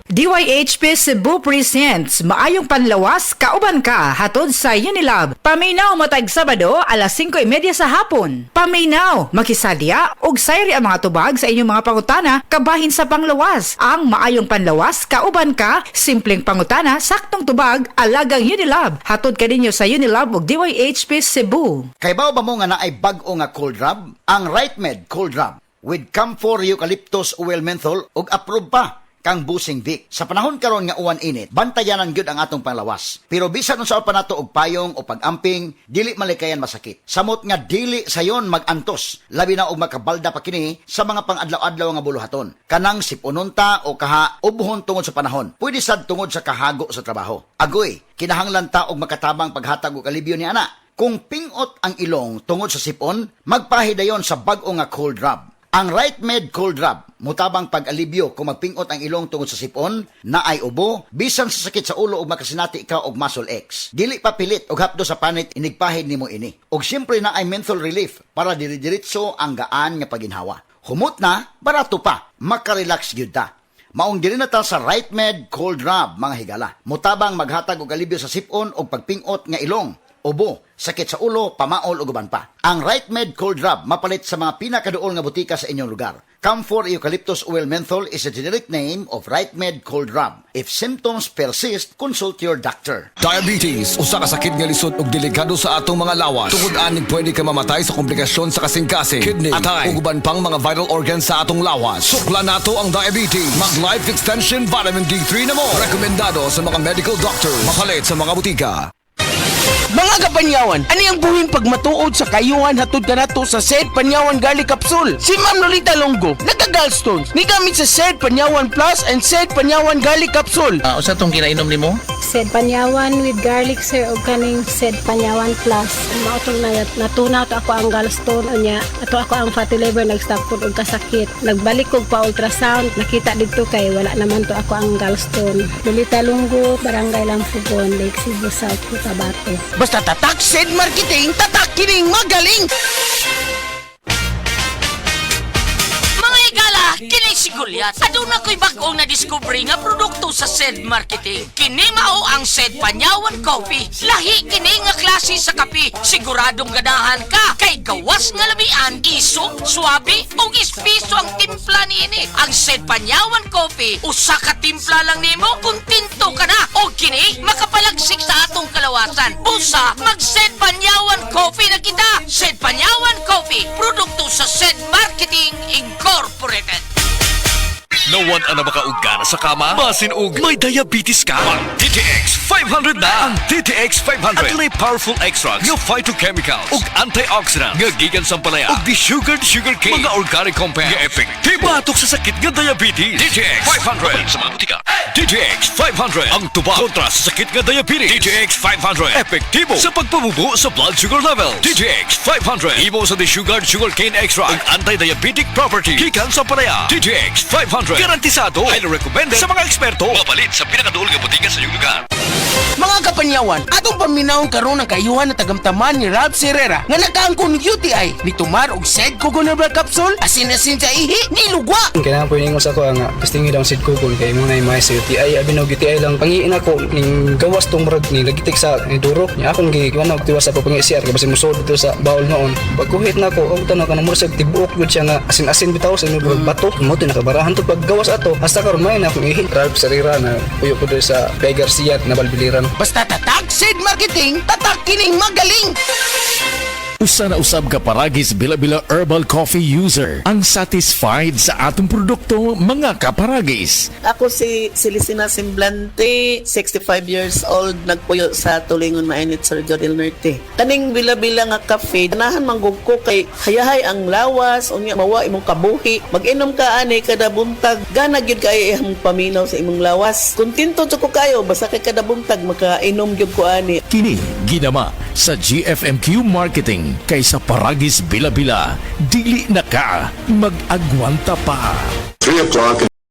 DYHP Cebu presents Maayong Panlawas, Kauban Ka, hatod sa Unilab. Paminaw matag Sabado, alas 5:30 sa hapon. Paminaw, makisadya, ug sayri ang mga tubag sa inyong mga pangutana, kabahin sa panglawas. Ang Maayong Panlawas, Kauban Ka, simpleng pangutana, saktong tubag, alagang Unilab. Hatod ka ninyo sa Unilab ug DYHP Cebu. Kay bao ba mo nga na ay bag-o nga cold rub? Ang RightMed Cold Rub with camphor eucalyptus oil menthol ug approved pa kang busing Vic. Sa panahon karon nga uwan init, bantayanan gyud ang atong panglawas. Pero bisan unsa pa nato og payong o pag-amping, dili malikayan masakit. Samot nga dili sayon mag-antos, labi na og makabalda pa kini sa mga pang-adlaw-adlaw nga buluhaton. Kanang sipununta o kaha ubuhon tungod sa panahon. Pwede sad tungod sa kahago sa trabaho. Agoy, kinahanglan ta og makatabang paghatag og alibyo ni ana. Kung pingot ang ilong tungod sa sipon, magpahidayon sa bag-o nga cold rub. Ang RightMed Cold Rub, mutabang pag-alibyo kung magpingot ang ilong tungod sa sipon, na ay ubo, bisan sa sakit sa ulo o makasinati ikaw og muscle X. Dili pa pilit og hapdo sa panit inigpahid nimo ini. Og siyempre na ay menthol relief para diri-diritso ang gaan nga paginhawa. Humot na, barato pa, makarelax gyud ta. Maong diri na ta sa RightMed Cold Rub, mga higala. Mutabang maghatag og alibyo sa sipon o pagpingot nga ilong, ubo, sakit sa ulo, pamaol ug uban pa. Ang RightMed Cold Rub mapalit sa mga pinakaduol nga butika sa inyong lugar. Camphor eucalyptus oil menthol is a generic name of RightMed Cold Rub. If symptoms persist, consult your doctor. Diabetes, usa ka sakit nga lisod ug delikado sa atong mga lawas. Tungod anig pwede ka mamatay sa komplikasyon sa kasing-kasing, kidney, atay, ug uban pang mga vital organs sa atong lawas. Sukla nato ang diabetes. Mag Life Extension Vitamin D3 na mo. Rekomendado sa mga medical doctors. Mapalit sa mga butika. Mga kapanyawan, ano ang buhin pag matuod sa kayuhan hatod ka nato sa Sed Panyawan Garlic Capsule? Si Ma'am Lolita Longo, nagka-gallstones, ni gamit sa Sed Panyawan Plus and Sed Panyawan Garlic Capsule. Usa tong kinainom nimo? Sed Panyawan with garlic sir o kaning Sed Panyawan Plus. Mao tong natunaw to ako ang gallstone unya. Ato ako ang fatty liver nag-stop pud og kasakit. Nagbalik kog pa ultrasound, nakita didto kay wala naman to ako ang gallstone. Lolita Longo, Barangay Lampugon, Lake Cebu South, Cotabato. Basta tatak Sed Marketing, tatak kining magaling! Kini si Goliath. Aduna ko'y bagong na-discovery nga produkto sa Sed Marketing. Kini mao ang Sed Panyawan Coffee. Lahi kini nga klase sa kape. Siguradong ganahan ka. Kay gawas nga labian, iso, swabe, o espiso ang timpla niini. Ang Sed Panyawan Coffee, usa ka timpla lang nimo, kontento ka na. O kini, makapalagsik sa atong kalawasan. Busa, mag-Sed Panyawan Coffee na kita. Sed Panyawan Coffee, produkto sa Sed Marketing Incorporated. No one ang makaugana sa kama, masin ug may diabetes ka. Ang DTX 500 na. Ang DTX 500 adunay powerful extracts nga phytochemicals ug antioxidants nga gikan sa palaya ug sugar cane mga organic compounds nga epektibo batok sa sakit nga diabetes. DTX 500 sa mga butika. DTX 500 ang tubag kontra sa sakit nga diabetes. DTX 500 epektibo sa pagpabubo sa blood sugar level. DTX 500 imo sa sugar cane extract ug anti-diabetic property gikan sa palaya. DTX 500 garantisado, highly recommended sa mga eksperto. Mapalit sa pinakaduol nga butika sa iyong lugar. Mga kapanyawan, atong paminawon karon ang kayuhan na tagamtaman ni Ralph Herrera nga nakaangkon ng UTI ni tumar og Sed Coconut Capsule asin-asin sa ihi ni lugwa. Kailangan po ningos ako ang testing daw Sed Coconut kay muna yung mga UTI abi og UTI lang pangiin ako ning gawas tong murag ni lagitik sa duro nya akong giwan og tiwas ako pangi-CR kasi musod dito sa bawol noon. Pagkuhit na ako og tanong kanang murag tibuok gud siya nga asin-asin bitaw sa inyong bato mo to nakabarahan to paggawas ato hasta karon may na akong ihi. Ralph Herrera na puyo ko sa Kay Garcia na Balbiliran. Basta tatak Sed Marketing, tatak kining magaling! Usa na usab ka paragis bila-bila herbal coffee user ang satisfied sa atong produkto, mga kaparagis. Ako si Celicina Semblante, 65 years old, nagpuyo sa Tulingon Mainit, Sergio del Norte. Kaning bila-bila nga kafe, ganahan manggug ko kay hayahay ang lawas, unya mawa imong kabuhi. Mag-inom ka ani kada buntag, gana gyud kay imong paminaw sa imong lawas. Kontento jud ko kayo basta kay kada buntag makainom gyud ko ani. Kini ginama sa GFMQ Marketing kaysa paragis bila-bila, dili na ka mag-agwanta pa. 3 o'clock